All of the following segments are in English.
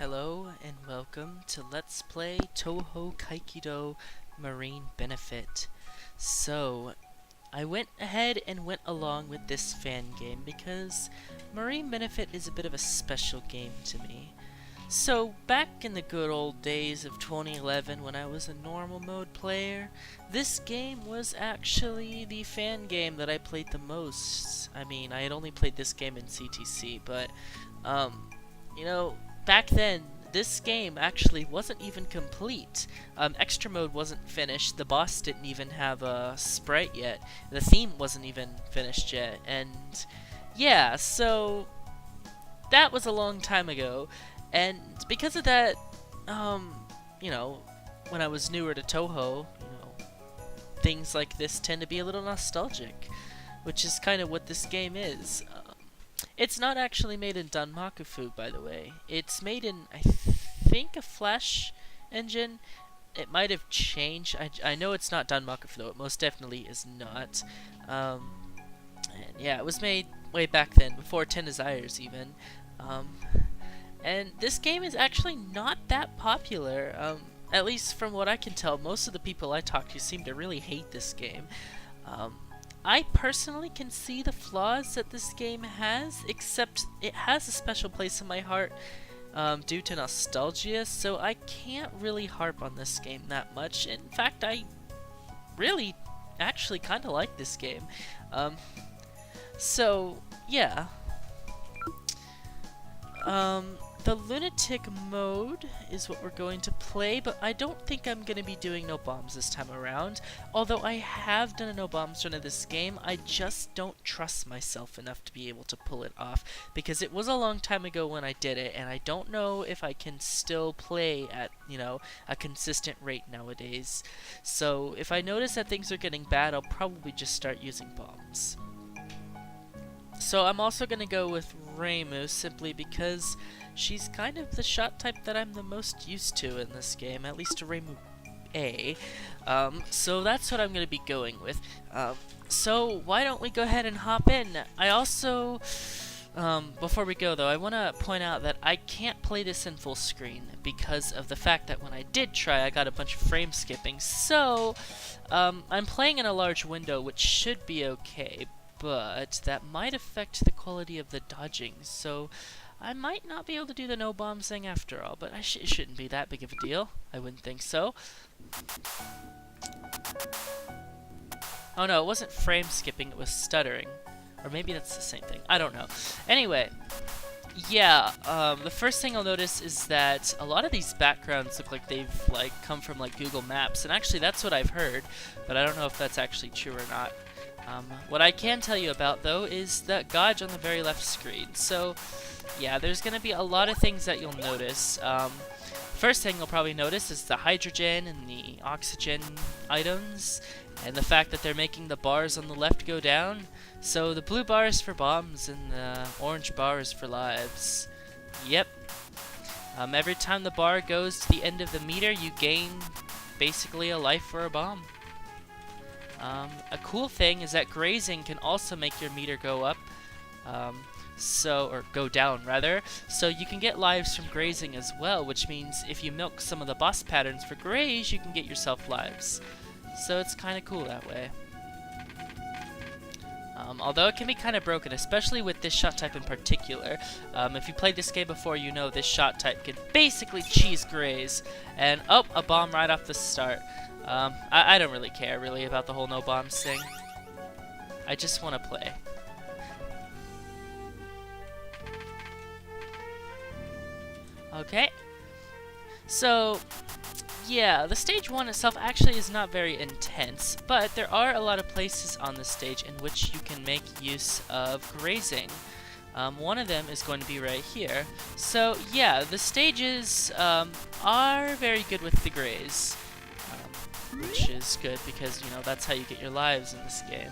Hello and welcome to Let's Play Touhou Kaikido Marine Benefit. So, I went ahead and went along with this fan game because Marine Benefit is a bit of a special game to me. So, back in the good old days of 2011 when I was a normal mode player, this game was actually the fan game that I played the most. I mean, I had only played this game in CTC, but, back then, this game actually wasn't even complete. Extra mode wasn't finished, the boss didn't even have a sprite yet, the theme wasn't even finished yet, and yeah, so that was a long time ago, and because of that, when I was newer to Touhou, things like this tend to be a little nostalgic, which is kind of what this game is. It's not actually made in Danmakufu, by the way. It's made in, I think, a Flash engine. It might have changed. I know it's not Danmakufu, though. It most definitely is not. And yeah, it was made way back then, before 10 Desires, even. And this game is actually not that popular. At least from what I can tell, most of the people I talk to seem to really hate this game. I personally can see the flaws that this game has, except it has a special place in my heart due to nostalgia, so I can't really harp on this game that much. In fact, I really actually kind of like this game. So, yeah. The Lunatic mode is what we're going to play, but I don't think I'm going to be doing no bombs this time around. Although I have done a no bombs run of this game, I just don't trust myself enough to be able to pull it off, because it was a long time ago when I did it, and I don't know if I can still play at, a consistent rate nowadays. So if I notice that things are getting bad, I'll probably just start using bombs. So I'm also going to go with Reimu simply because she's kind of the shot type that I'm the most used to in this game, at least to Reimu A. So that's what I'm going to be going with. So why don't we go ahead and hop in? I also, before we go though, I want to point out that I can't play this in full screen because of the fact that when I did try, I got a bunch of frame skipping. So I'm playing in a large window, which should be okay, but that might affect the quality of the dodging, so I might not be able to do the no bombs thing after all, but it shouldn't be that big of a deal. I wouldn't think so. Oh no, it wasn't frame skipping, it was stuttering. Or maybe that's the same thing. I don't know. Anyway, yeah, the first thing I'll notice is that a lot of these backgrounds look like they've come from Google Maps, and actually that's what I've heard, but I don't know if that's actually true or not. What I can tell you about, though, is that gauge on the very left screen. So, yeah, there's going to be a lot of things that you'll notice. First thing you'll probably notice is the hydrogen and the oxygen items, and the fact that they're making the bars on the left go down. So the blue bar is for bombs, and the orange bar is for lives. Yep. Every time the bar goes to the end of the meter, you gain basically a life for a bomb. A cool thing is that grazing can also make your meter go up, or go down rather, so you can get lives from grazing as well, which means if you milk some of the boss patterns for graze, you can get yourself lives. So it's kind of cool that way. Although it can be kind of broken, especially with this shot type in particular. If you played this game before, you know this shot type can basically cheese graze, and oh, a bomb right off the start. I don't really care, really, about the whole no bombs thing. I just want to play. Okay. So, yeah, the stage 1 itself actually is not very intense, but there are a lot of places on the stage in which you can make use of grazing. One of them is going to be right here. So, yeah, the stages are very good with the graze. Which is good because, that's how you get your lives in this game.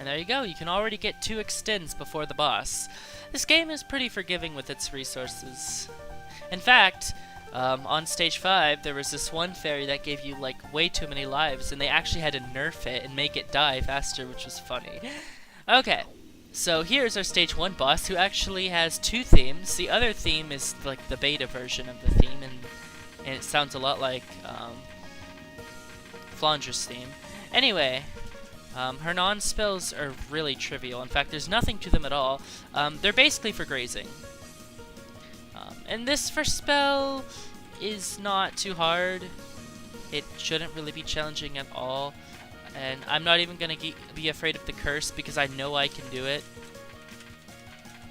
And there you go, you can already get 2 extends before the boss. This game is pretty forgiving with its resources. In fact, On stage 5, there was this one fairy that gave you like way too many lives, and they actually had to nerf it and make it die faster, which was funny. Okay, so here's our stage 1 boss, who actually has 2 themes. The other theme is like the beta version of the theme, and it sounds a lot like Flandra's theme. Anyway, her non-spells are really trivial. In fact, there's nothing to them at all. They're basically for grazing. And this first spell is not too hard. It shouldn't really be challenging at all. And I'm not even going to be afraid of the curse because I know I can do it.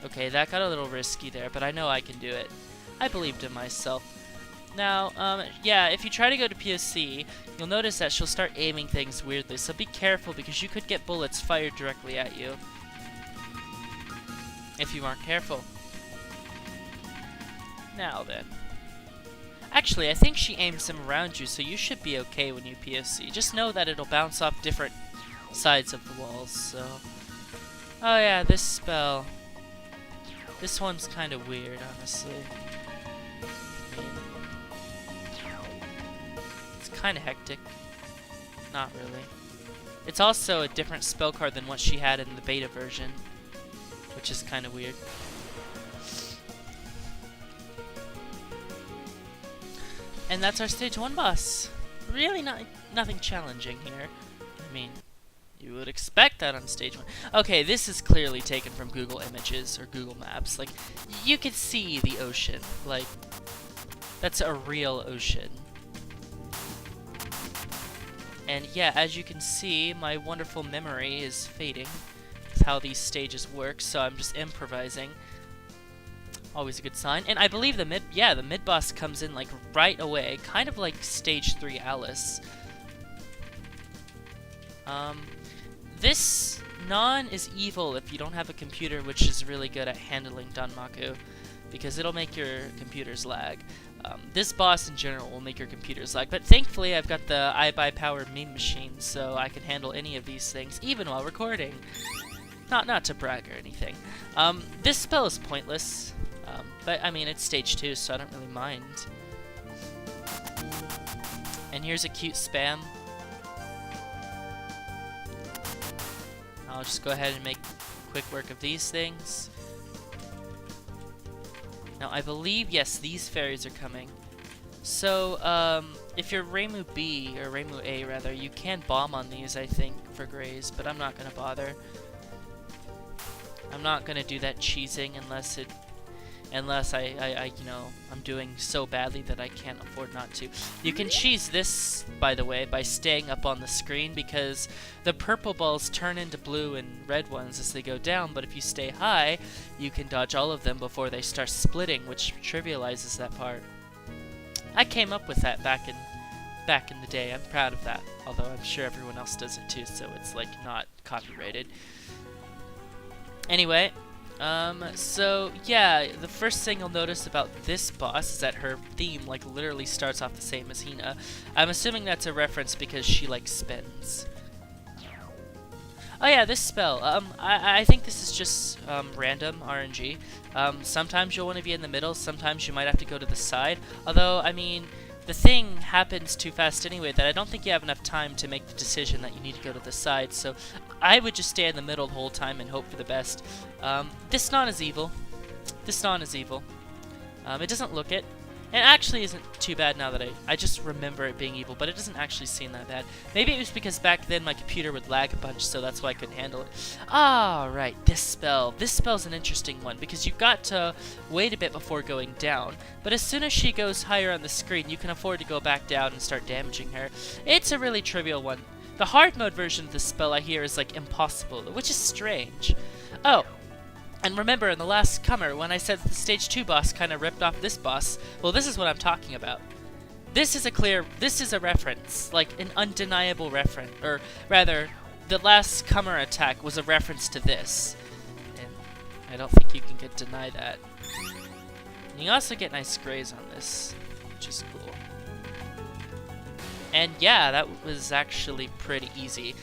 Okay, that got a little risky there, but I know I can do it. I believed in myself. Now, yeah, if you try to go to POC, you'll notice that she'll start aiming things weirdly, so be careful because you could get bullets fired directly at you if you aren't careful. Now then. Actually, I think she aims them around you, so you should be okay when you POC. Just know that it'll bounce off different sides of the walls, so... Oh yeah, this spell. This one's kind of weird, honestly. I mean, it's kind of hectic. Not really. It's also a different spell card than what she had in the beta version, which is kind of weird. And that's our stage 1 boss. Really nothing challenging here. I mean, you would expect that on stage 1. Okay, this is clearly taken from Google Images or Google Maps. Like, you could see the ocean. Like, that's a real ocean. And yeah, as you can see, my wonderful memory is fading. That's how these stages work, so I'm just improvising. Always a good sign. And I believe the mid boss comes in like right away, kind of like stage 3 Alice. This non is evil if you don't have a computer which is really good at handling Danmaku, because it'll make your computers lag. This boss in general will make your computers lag, but thankfully I've got the iBuyPower meme machine, so I can handle any of these things, even while recording. Not to brag or anything. This spell is pointless. But, I mean, it's stage 2, so I don't really mind. And here's a cute spam. I'll just go ahead and make quick work of these things. Now, I believe, yes, these fairies are coming. So, if you're Reimu B, or Reimu A, rather, you can bomb on these, I think, for graze, but I'm not going to bother. I'm not going to do that cheesing unless I you know, I'm doing so badly that I can't afford not to. You can cheese this, by the way, by staying up on the screen, because the purple balls turn into blue and red ones as they go down, but if you stay high, you can dodge all of them before they start splitting, which trivializes that part. I came up with that back in the day. I'm proud of that, although I'm sure everyone else does it too, so it's like not copyrighted. Anyway, so yeah, the first thing you'll notice about this boss is that her theme like literally starts off the same as Hina. I'm assuming that's a reference because she like spins. Oh yeah, this spell. I think this is just random RNG. Sometimes you'll want to be in the middle, sometimes you might have to go to the side. Although, I mean, the thing happens too fast anyway that I don't think you have enough time to make the decision that you need to go to the side, so I would just stay in the middle the whole time and hope for the best. This non is evil. This non is evil. It doesn't look it. It actually isn't too bad now that I just remember it being evil, but it doesn't actually seem that bad. Maybe it was because back then my computer would lag a bunch, so that's why I couldn't handle it. Ah, right, this spell. This spell's an interesting one, because you've got to wait a bit before going down, but as soon as she goes higher on the screen, you can afford to go back down and start damaging her. It's a really trivial one. The hard mode version of this spell I hear is like impossible, which is strange. Oh. And remember, in the last comer, when I said the stage 2 boss kind of ripped off this boss, well, this is what I'm talking about. This is a reference, like an undeniable reference, or rather, the last comer attack was a reference to this. And I don't think you can deny that. And you also get nice grays on this, which is cool. And yeah, that was actually pretty easy.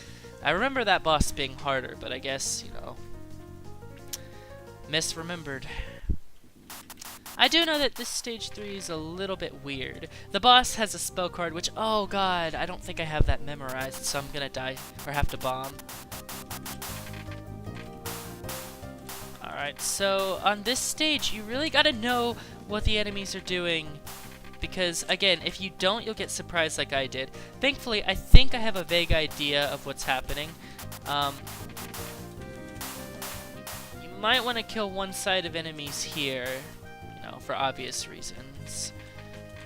I remember that boss being harder, but I guess, you know, misremembered. I do know that this stage 3 is a little bit weird. The boss has a spell card, which, oh god, I don't think I have that memorized, so I'm gonna die or have to bomb. Alright, so on this stage, you really gotta know what the enemies are doing, because, again, if you don't, you'll get surprised like I did. Thankfully, I think I have a vague idea of what's happening. You might want to kill one side of enemies here, you know, for obvious reasons.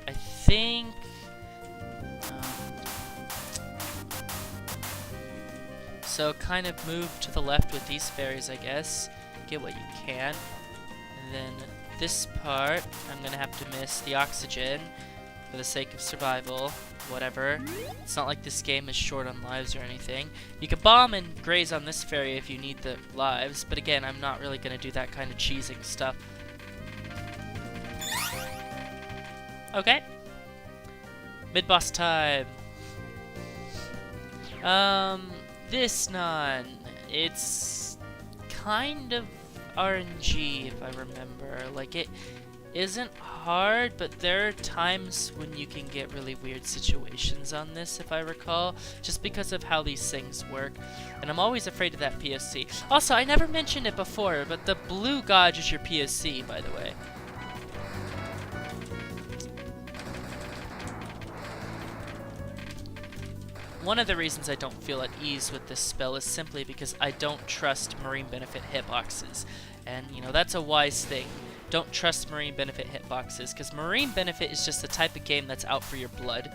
I think... so kind of move to the left with these fairies, I guess. Get what you can. And then this part, I'm gonna have to miss the oxygen for the sake of survival. Whatever. It's not like this game is short on lives or anything. You can bomb and graze on this fairy if you need the lives, but again, I'm not really gonna do that kind of cheesing stuff. Okay. Mid-boss time. This non, it's kind of RNG if I remember. Like, it isn't hard, but there are times when you can get really weird situations on this, if I recall, just because of how these things work. And I'm always afraid of that POC. Also, I never mentioned it before, but the blue gauge is your POC, by the way. One of the reasons I don't feel at ease with this spell is simply because I don't trust Marine Benefit hitboxes. And, you know, that's a wise thing. Don't trust Marine Benefit hitboxes, because Marine Benefit is just the type of game that's out for your blood.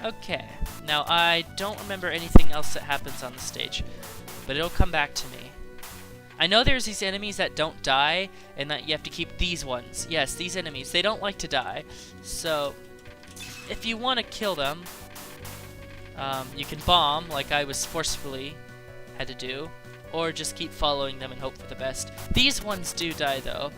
Okay, now I don't remember anything else that happens on the stage, but it'll come back to me. I know there's these enemies that don't die, and that you have to keep these ones. Yes, these enemies, they don't like to die. So, if you want to kill them, you can bomb, like I was forcefully had to do, or just keep following them and hope for the best. These ones do die, though.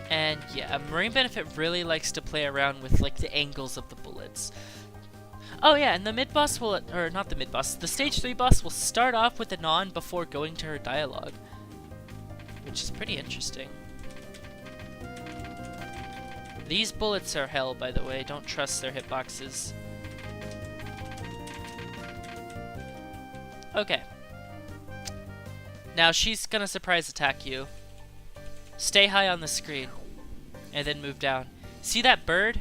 And yeah, Marine Benefit really likes to play around with like the angles of the bullets. Oh yeah, and the mid-boss will, or not the mid-boss, the stage 3 boss will start off with Anon before going to her dialogue, which is pretty interesting. These bullets are hell, by the way. Don't trust their hitboxes. Okay. Now she's gonna surprise attack you. Stay high on the screen, and then move down. See that bird?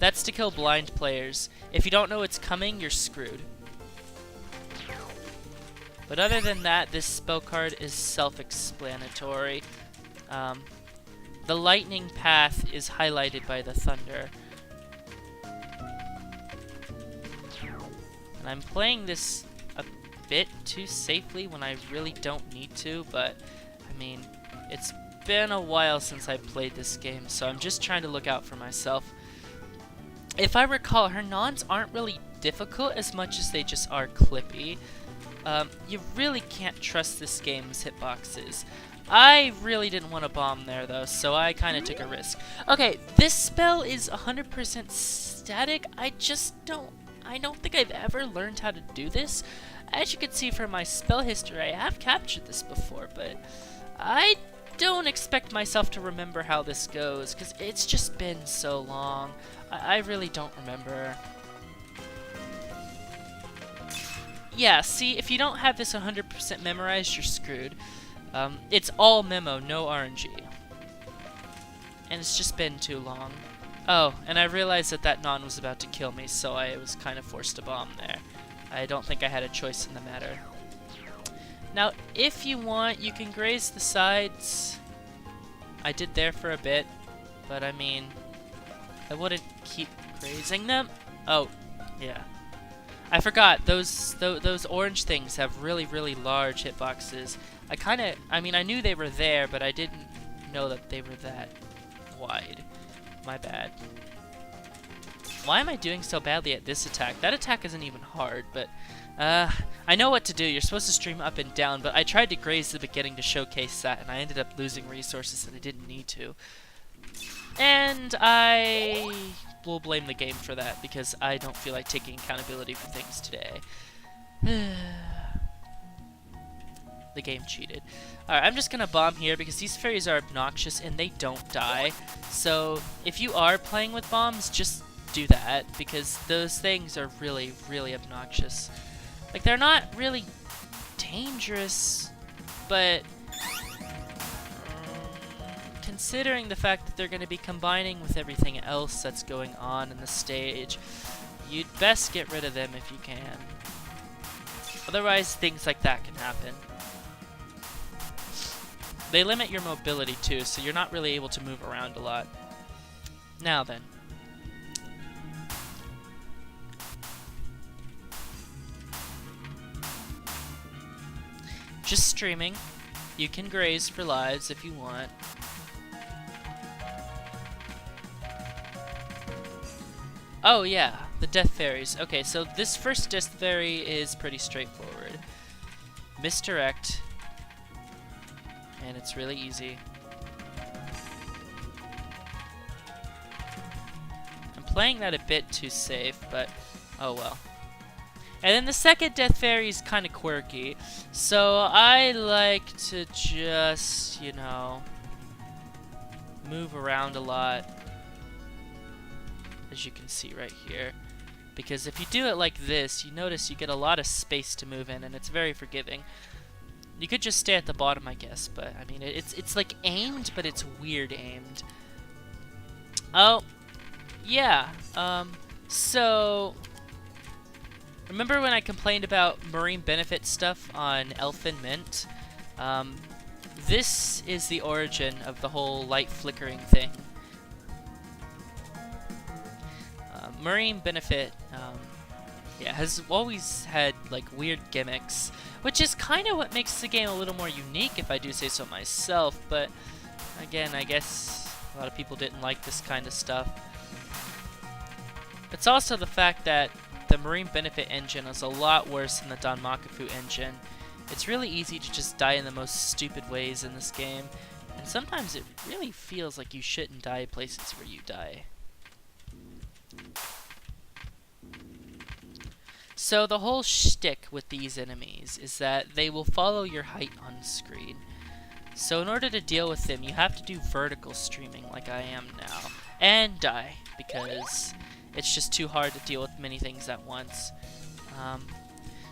That's to kill blind players. If you don't know it's coming, you're screwed. But other than that, this spell card is self-explanatory. The lightning path is highlighted by the thunder. And I'm playing this a bit too safely when I really don't need to, but I mean, it's been a while since I played this game, so I'm just trying to look out for myself. If I recall, her nons aren't really difficult as much as they just are clippy. You really can't trust this game's hitboxes. I really didn't want to bomb there though, so I kind of took a risk. Okay, this spell is 100% static. I don't think I've ever learned how to do this. As you can see from my spell history, I have captured this before, but I don't expect myself to remember how this goes, because it's just been so long. I really don't remember. Yeah, see, if you don't have this 100% memorized, you're screwed. It's all memo, no RNG. And it's just been too long. Oh, and I realized that that non was about to kill me, so I was kind of forced to bomb there. I don't think I had a choice in the matter. Now, if you want, you can graze the sides. I did there for a bit, but I mean, I wouldn't keep grazing them. Oh, yeah. I forgot, those orange things have really, really large hitboxes. I mean, I knew they were there, but I didn't know that they were that wide. My bad. Why am I doing so badly at this attack? That attack isn't even hard, but I know what to do. You're supposed to stream up and down, but I tried to graze the beginning to showcase that, and I ended up losing resources that I didn't need to. And I will blame the game for that, because I don't feel like taking accountability for things today. the game cheated. Alright, I'm just gonna bomb here because these fairies are obnoxious and they don't die. So if you are playing with bombs, just do that because those things are really, really obnoxious. Like, they're not really dangerous, but considering the fact that they're going to be combining with everything else that's going on in the stage, you'd best get rid of them if you can. Otherwise, things like that can happen. They limit your mobility too, so you're not really able to move around a lot. Now then. Just streaming. You can graze for lives if you want. Oh yeah, the Death Fairies. Okay, so this first Death Fairy is pretty straightforward. Misdirect. And it's really easy. I'm playing that a bit too safe, but oh well. And then the second Death Fairy is kind of quirky, so I like to just, you know, move around a lot, as you can see right here. Because if you do it like this, you notice you get a lot of space to move in, and it's very forgiving. You could just stay at the bottom, I guess, but I mean, it's like aimed, but it's weird aimed. Oh, yeah. So remember when I complained about marine benefit stuff on Elfin Mint? This is the origin of the whole light flickering thing. Marine benefit, yeah, has always had like weird gimmicks, which is kind of what makes the game a little more unique, if I do say so myself. But again, I guess a lot of people didn't like this kind of stuff. It's also the fact that the marine benefit engine is a lot worse than the Danmakufu engine. It's really easy to just die in the most stupid ways in this game, and sometimes it really feels like you shouldn't die places where you die. So the whole shtick with these enemies is that they will follow your height on screen. So in order to deal with them, you have to do vertical streaming like I am now, and die, because it's just too hard to deal with many things at once.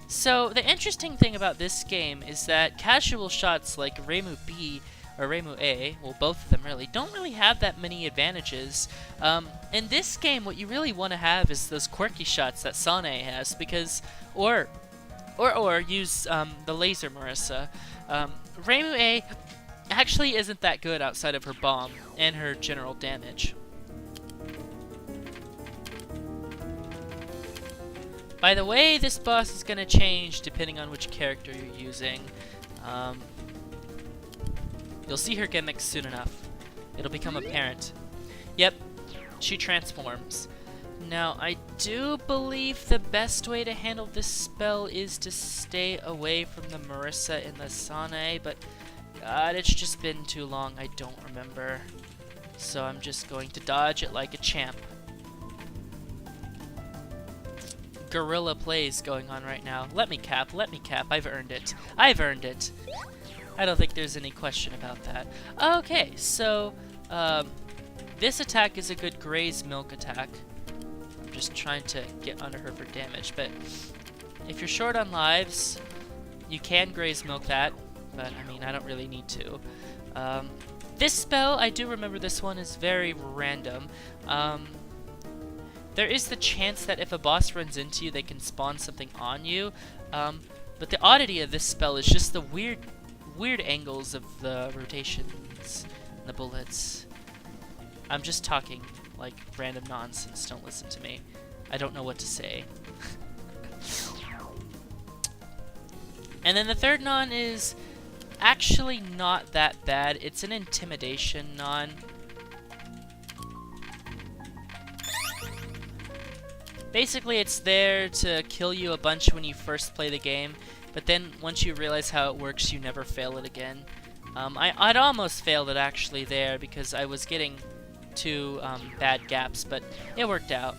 So the interesting thing about this game is that casual shots like Reimu B or Reimu A, well, both of them really, don't really have that many advantages. In this game, what you really want to have is those quirky shots that Sane has, because, or use the laser Marissa. Reimu A actually isn't that good outside of her bomb and her general damage. By the way, this boss is going to change depending on which character you're using. You'll see her gimmicks soon enough. It'll become apparent. Yep, she transforms. Now, I do believe the best way to handle this spell is to stay away from the Marissa and the Sane, but God, it's just been too long, I don't remember. So I'm just going to dodge it like a champ. Guerrilla plays going on right now. Let me cap, I've earned it. I've earned it. I don't think there's any question about that. Okay, so this attack is a good graze milk attack. I'm just trying to get under her for damage, but if you're short on lives, you can graze milk that, but I mean, I don't really need to. This spell, I do remember this one is very random. There is the chance that if a boss runs into you, they can spawn something on you, but the oddity of this spell is just the weird angles of the rotations and the bullets. I'm just talking like random nonsense, don't listen to me. I don't know what to say. And then the third non is actually not that bad. It's an intimidation non. Basically, it's there to kill you a bunch when you first play the game, but then once you realize how it works, you never fail it again. I'd almost failed it actually there because I was getting two bad gaps, but it worked out.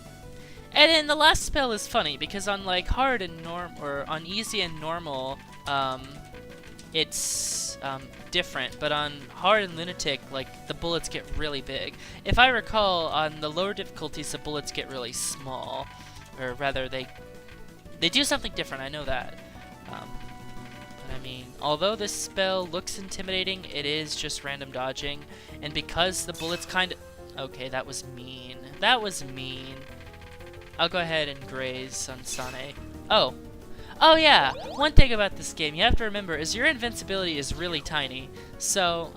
And then the last spell is funny because on like hard and on easy and normal it's different, but on hard and lunatic, like, the bullets get really big. If I recall, on the lower difficulties, the bullets get really small, or rather, they do something different. I know that. But I mean, although this spell looks intimidating, it is just random dodging, and because the bullets kind of... Okay, that was mean. That was mean. I'll go ahead and graze on Sane. Oh. Oh yeah, one thing about this game you have to remember is your invincibility is really tiny, so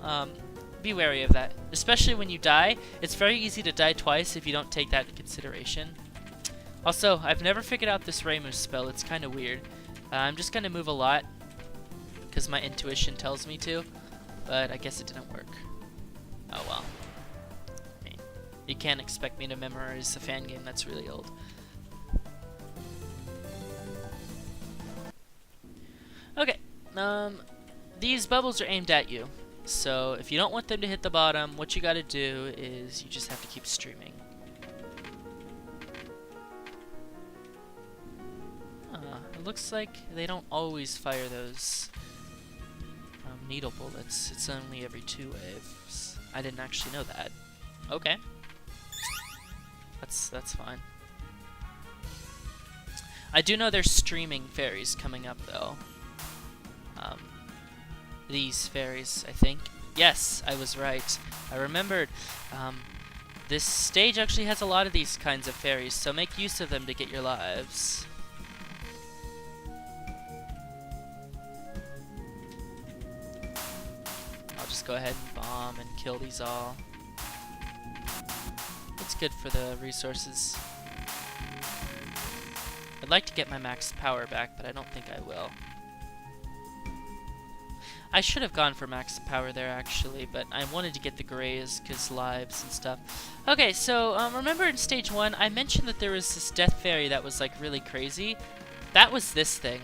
be wary of that. Especially when you die, it's very easy to die twice if you don't take that into consideration. Also, I've never figured out this Reimu spell, it's kind of weird. I'm just going to move a lot, because my intuition tells me to, but I guess it didn't work. Oh well. I mean, you can't expect me to memorize a fan game that's really old. Okay, these bubbles are aimed at you, so if you don't want them to hit the bottom, what you gotta do is you just have to keep streaming. It looks like they don't always fire those needle bullets. It's only every 2 waves. I didn't actually know that. Okay. That's fine. I do know there's streaming fairies coming up, though. These fairies, I think. Yes, I was right. I remembered. This stage actually has a lot of these kinds of fairies, so make use of them to get your lives. I'll just go ahead and bomb and kill these all. It's good for the resources. I'd like to get my max power back, but I don't think I will. I should have gone for max power there, actually, but I wanted to get the grays, because lives and stuff. Okay, so, remember in stage 1, I mentioned that there was this death fairy that was, like, really crazy? That was this thing.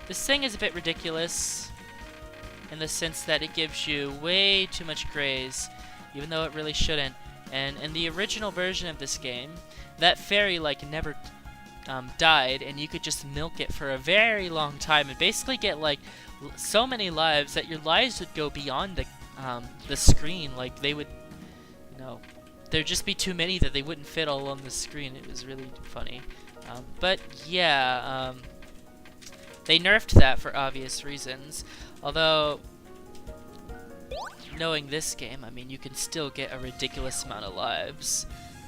This thing is a bit ridiculous, in the sense that it gives you way too much grays, even though it really shouldn't. And in the original version of this game, that fairy, like, never died, and you could just milk it for a very long time and basically get, like, so many lives that your lives would go beyond the screen. Like, they would, you know, there'd just be too many that they wouldn't fit all on the screen. It was really funny. But yeah, they nerfed that for obvious reasons. Although, knowing this game, I mean, you can still get a ridiculous amount of lives.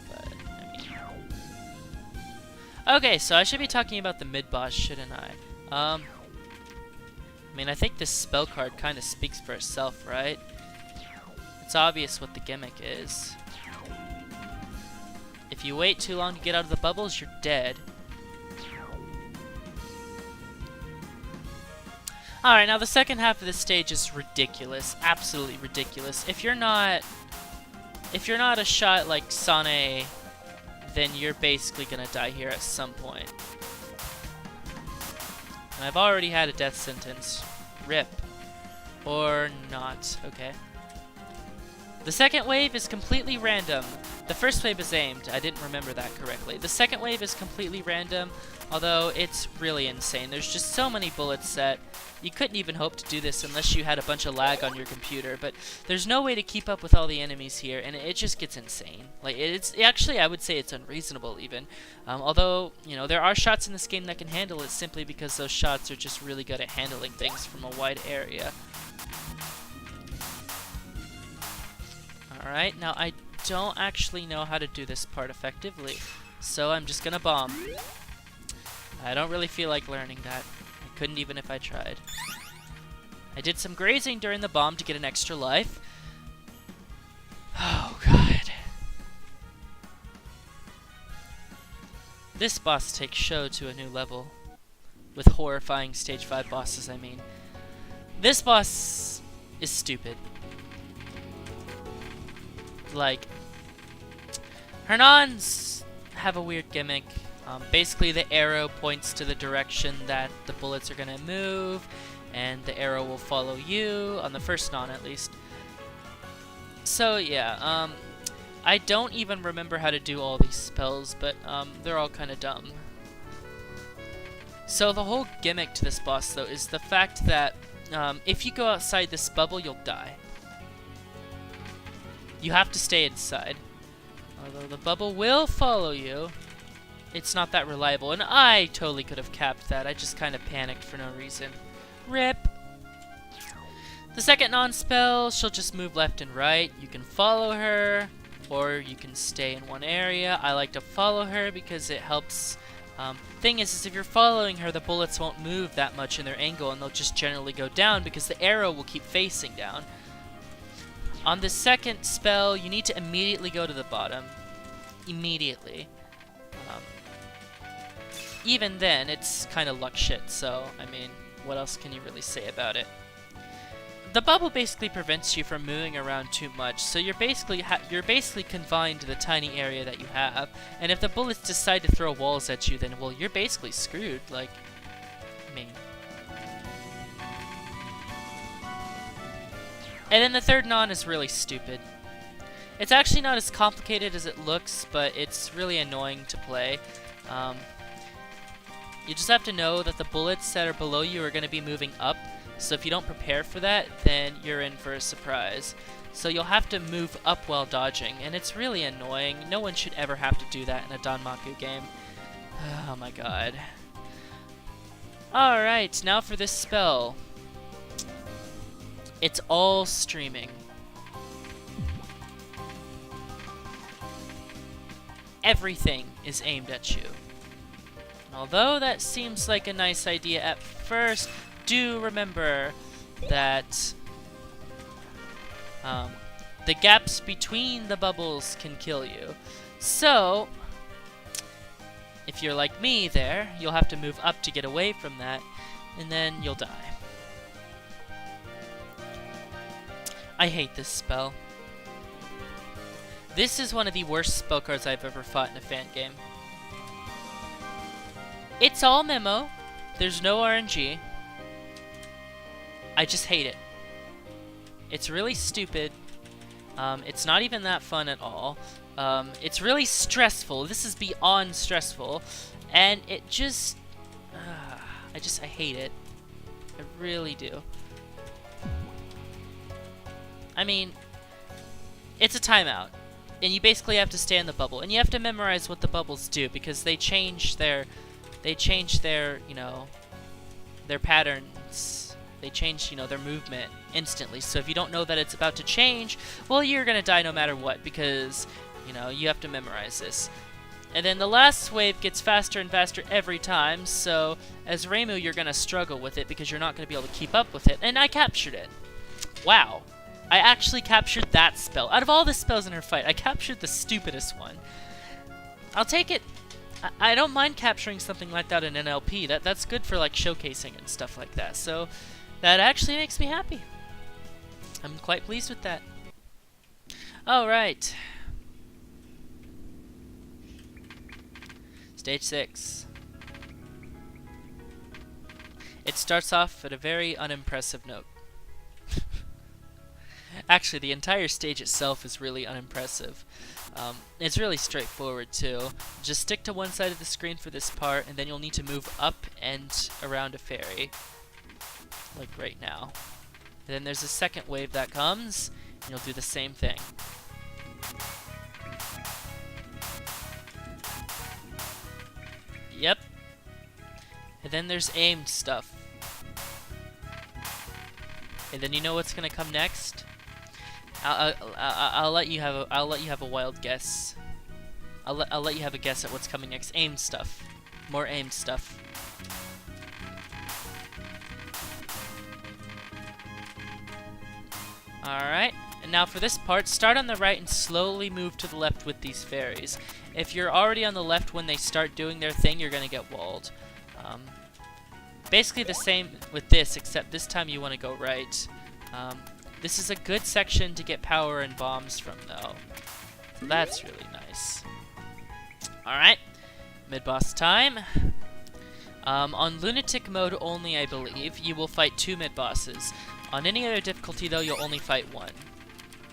But, I mean... Okay, so I should be talking about the mid-boss, shouldn't I? I mean, I think this spell card kind of speaks for itself, right? It's obvious what the gimmick is. If you wait too long to get out of the bubbles, you're dead. Alright, now the second half of this stage is ridiculous. Absolutely ridiculous. If you're not a shot like Sane, then you're basically gonna die here at some point. And I've already had a death sentence. RIP. Or not. Okay. The second wave is completely random. The first wave is aimed. I didn't remember that correctly. The second wave is completely random, although it's really insane. There's just so many bullets that you couldn't even hope to do this unless you had a bunch of lag on your computer. But there's no way to keep up with all the enemies here, and it just gets insane. Like, it's actually, I would say it's unreasonable even. Although, you know, there are shots in this game that can handle it simply because those shots are just really good at handling things from a wide area. Alright, now I don't actually know how to do this part effectively, so I'm just gonna bomb. I don't really feel like learning that. I couldn't even if I tried. I did some grazing during the bomb to get an extra life. Oh god. This boss takes show to a new level. With horrifying stage 5 bosses, I mean. This boss is stupid. Like, Hernans have a weird gimmick. Basically, the arrow points to the direction that the bullets are gonna move, and the arrow will follow you, on the first non at least. So yeah, I don't even remember how to do all these spells, but they're all kind of dumb. So the whole gimmick to this boss, though, is the fact that if you go outside this bubble, you'll die. You have to stay inside. Although the bubble will follow you, it's not that reliable. And I totally could have capped that. I just kind of panicked for no reason. RIP. The second non-spell, she'll just move left and right. You can follow her, or you can stay in one area. I like to follow her because it helps. Thing is if you're following her, the bullets won't move that much in their angle, and they'll just generally go down because the arrow will keep facing down. On the second spell, you need to immediately go to the bottom. Immediately. Even then, it's kind of luck shit, so, I mean, what else can you really say about it? The bubble basically prevents you from moving around too much, so you're basically confined to the tiny area that you have. And if the bullets decide to throw walls at you, then, well, you're basically screwed. Like, I mean. And then the third non is really stupid. It's actually not as complicated as it looks, but it's really annoying to play. You just have to know that the bullets that are below you are going to be moving up. So if you don't prepare for that, then you're in for a surprise. So you'll have to move up while dodging, and it's really annoying. No one should ever have to do that in a Danmaku game. Oh my god. Alright, now for this spell. It's all streaming. Everything is aimed at you. And although that seems like a nice idea at first, do remember that the gaps between the bubbles can kill you. So, if you're like me there, you'll have to move up to get away from that, and then you'll die. I hate this spell. This is one of the worst spell cards I've ever fought in a fan game. It's all memo. There's no RNG. I just hate it. It's really stupid. It's not even that fun at all. It's really stressful. This is beyond stressful. And it just... I hate it. I really do. I mean, it's a timeout. And you basically have to stay in the bubble. And you have to memorize what the bubbles do, because they change their, you know, their patterns. They change, you know, their movement instantly. So if you don't know that it's about to change, well, you're gonna die no matter what, because, you know, you have to memorize this. And then the last wave gets faster and faster every time, so as Reimu, you're gonna struggle with it because you're not gonna be able to keep up with it. And I captured it. Wow. I actually captured that spell. Out of all the spells in her fight, I captured the stupidest one. I'll take it. I don't mind capturing something like that in NLP. That's good for, like, showcasing and stuff like that. So that actually makes me happy. I'm quite pleased with that. Alright. Stage 6. It starts off at a very unimpressive note. Actually, the entire stage itself is really unimpressive. It's really straightforward, too. Just stick to one side of the screen for this part, and then you'll need to move up and around a fairy. Like right now. And then there's a second wave that comes, and you'll do the same thing. Yep. And then there's aimed stuff. And then you know what's gonna come next? I'll let you have a wild guess. I'll let you have a guess at what's coming next. Aimed stuff. More aimed stuff. Alright, and now for this part, start on the right and slowly move to the left with these fairies. If you're already on the left when they start doing their thing, you're gonna get walled. Basically the same with this, except this time you want to go right. This is a good section to get power and bombs from, though. So that's really nice. Alright, mid-boss time. On Lunatic mode only, I believe, you will fight 2 mid-bosses. On any other difficulty, though, you'll only fight 1.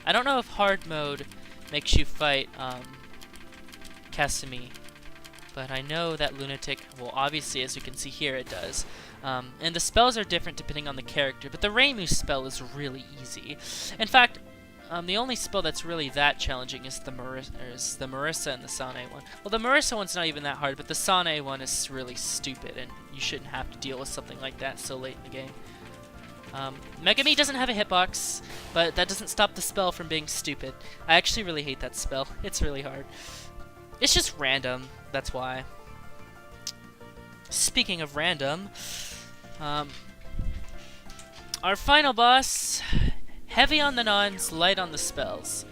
I don't know if hard mode makes you fight Kasumi. but I know that Lunatic, well, obviously, as you can see here, it does. And the spells are different depending on the character, but the Reimu spell is really easy. In fact, the only spell that's really that challenging is the Marissa and the Sane one. Well, the Marissa one's not even that hard, but the Sane one is really stupid, and you shouldn't have to deal with something like that so late in the game. Megami doesn't have a hitbox, but that doesn't stop the spell from being stupid. I actually really hate that spell. It's really hard. It's just random, that's why. Speaking of random, our final boss, heavy on the nons, light on the spells.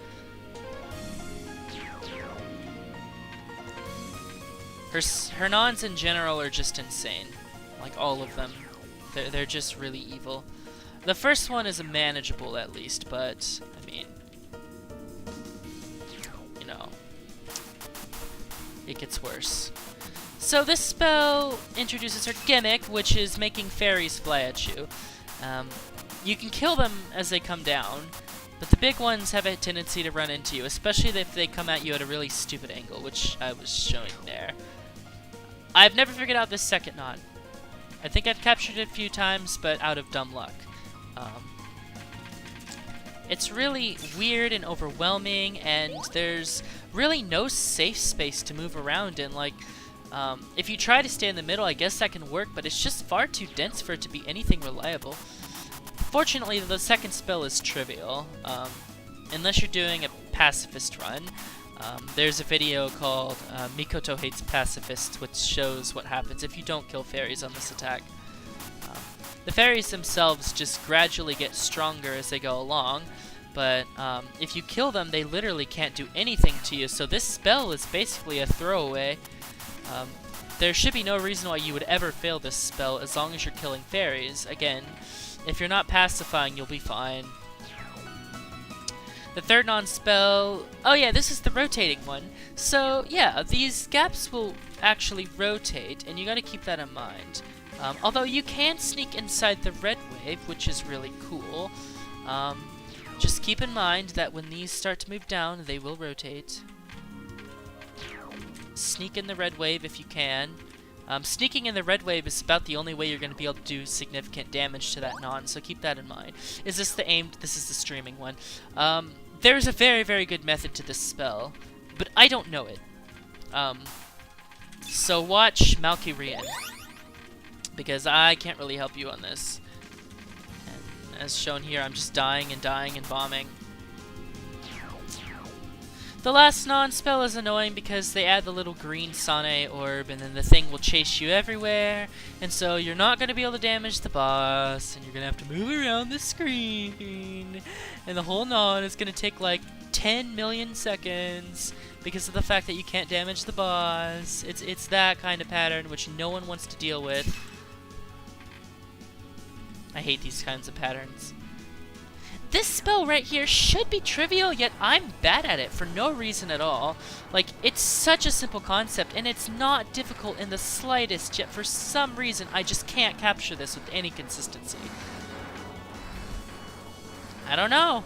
Her nons in general are just insane. Like all of them. They're just really evil. The first one is manageable at least, but I mean, you know, it gets worse. So this spell introduces her gimmick, which is making fairies fly at you. You can kill them as they come down, but the big ones have a tendency to run into you, especially if they come at you at a really stupid angle, which I was showing there. I've never figured out this second non. I think I've captured it a few times, but out of dumb luck. It's really weird and overwhelming, and there's really no safe space to move around in. Like, if you try to stay in the middle, I guess that can work, but it's just far too dense for it to be anything reliable. Fortunately, the second spell is trivial, unless you're doing a pacifist run. There's a video called Mikoto Hates Pacifists, which shows what happens if you don't kill fairies on this attack. The fairies themselves just gradually get stronger as they go along, but if you kill them, they literally can't do anything to you, so this spell is basically a throwaway. There should be no reason why you would ever fail this spell as long as you're killing fairies. Again, if you're not pacifying, you'll be fine. The third non-spell... Oh yeah, this is the rotating one. So yeah, these gaps will actually rotate, and you gotta keep that in mind. Although you can sneak inside the red wave, which is really cool. Just keep in mind that when these start to move down, they will rotate. Sneak in the red wave if you can. Sneaking in the red wave is about the only way you're going to be able to do significant damage to that non, so keep that in mind. Is this the aimed? This is the streaming one. There's a very, very good method to this spell, but I don't know it. So watch Malkyrian, because I can't really help you on this. And as shown here, I'm just dying and dying and bombing. The last non-spell is annoying because they add the little green Sane orb, and then the thing will chase you everywhere, and so you're not going to be able to damage the boss, and you're going to have to move around the screen, and the whole non is going to take like 10 million seconds because of the fact that you can't damage the boss. It's that kind of pattern which no one wants to deal with. I hate these kinds of patterns. This spell right here should be trivial, yet I'm bad at it for no reason at all. Like, it's such a simple concept, and it's not difficult in the slightest, yet for some reason I just can't capture this with any consistency. I don't know.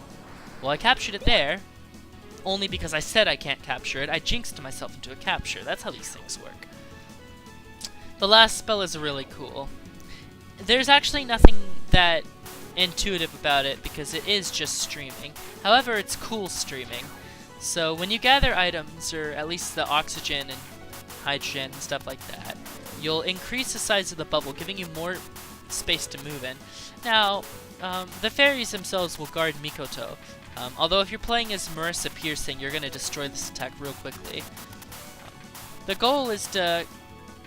Well, I captured it there, only because I said I can't capture it. I jinxed myself into a capture. That's how these things work. The last spell is really cool. There's actually nothing that intuitive about it because it is just streaming. However, it's cool streaming. So when you gather items, or at least the oxygen and hydrogen and stuff like that, you'll increase the size of the bubble, giving you more space to move in. Now, the fairies themselves will guard Mikoto. Although if you're playing as Marissa Piercing, you're going to destroy this attack real quickly. The goal is to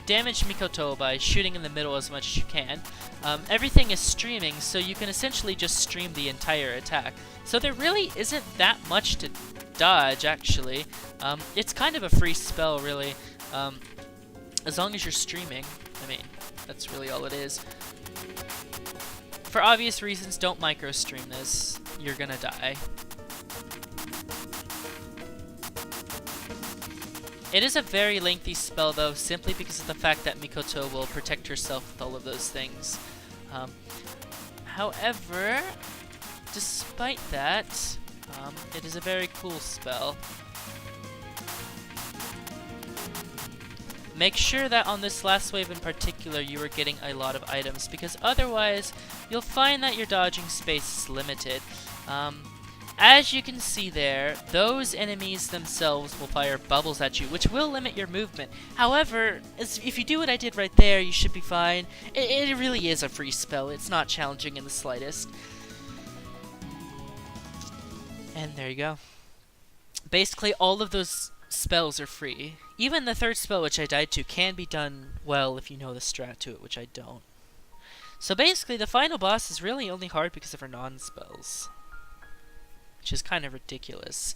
damage Mikoto by shooting in the middle as much as you can. Everything is streaming, so you can essentially just stream the entire attack. So there really isn't that much to dodge, actually. It's kind of a free spell, really. As long as you're streaming. I mean, that's really all it is. For obvious reasons, don't micro stream this. You're gonna die. It is a very lengthy spell, though, simply because of the fact that Mikoto will protect herself with all of those things. However, despite that, it is a very cool spell. make sure that on this last wave in particular you are getting a lot of items, because otherwise you'll find that your dodging space is limited. As you can see there, those enemies themselves will fire bubbles at you, which will limit your movement. However, if you do what I did right there, you should be fine. It really is a free spell. It's not challenging in the slightest. And there you go. Basically, all of those spells are free. Even the third spell, which I died to, can be done well if you know the strat to it, which I don't. So basically, the final boss is really only hard because of her non-spells, which is kind of ridiculous.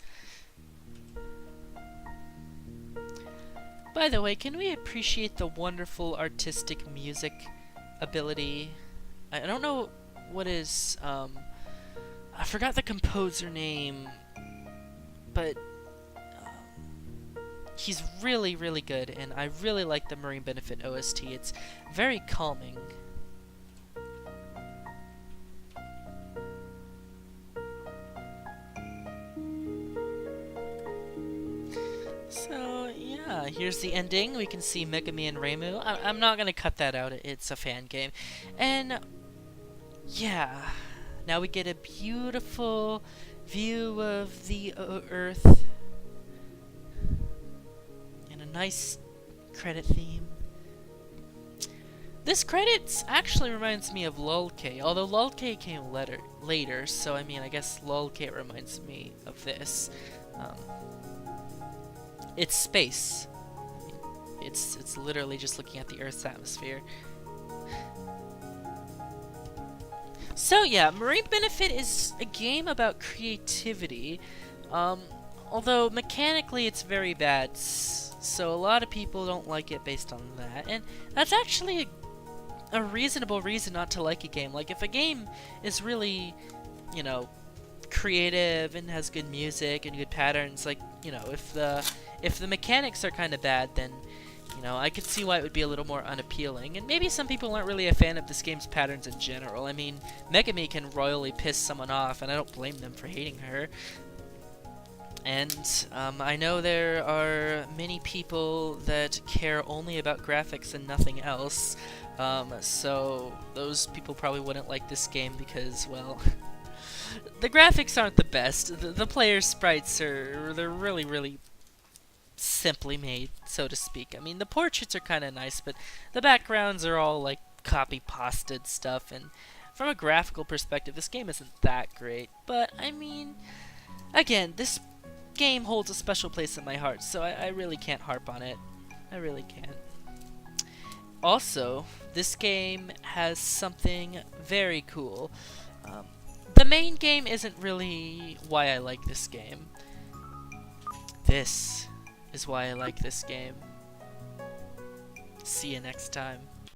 By the way, can we appreciate the wonderful artistic music ability? I don't know what is, I forgot the composer name, but he's really, really good, and I really like the Marine Benefit OST. It's very calming. So, yeah, here's the ending. We can see Megami and Reimu. I'm not going to cut that out. It's a fan game. And, yeah, now we get a beautiful view of the Earth. And a nice credit theme. This credits actually reminds me of Lulk, although Lulk came later, so I mean, I guess Lulk reminds me of this. It's space. It's literally just looking at the Earth's atmosphere. So yeah, Marine Benefit is a game about creativity, although mechanically it's very bad, so a lot of people don't like it based on that, and that's actually a reasonable reason not to like a game. Like, if a game is really, you know, creative and has good music and good patterns, like, you know, if the mechanics are kind of bad, then, you know, I could see why it would be a little more unappealing. And maybe some people aren't really a fan of this game's patterns in general. I mean, Megami can royally piss someone off, and I don't blame them for hating her. And I know there are many people that care only about graphics and nothing else. So those people probably wouldn't like this game because, well, the graphics aren't the best. The player sprites they're really, really simply made, so to speak. I mean, the portraits are kind of nice, but the backgrounds are all like copy-pasted stuff, and from a graphical perspective, this game isn't that great. But, I mean, again, this game holds a special place in my heart, so I really can't harp on it. I really can't. Also, this game has something very cool. The main game isn't really why I like this game. This is why I like this game. See you next time.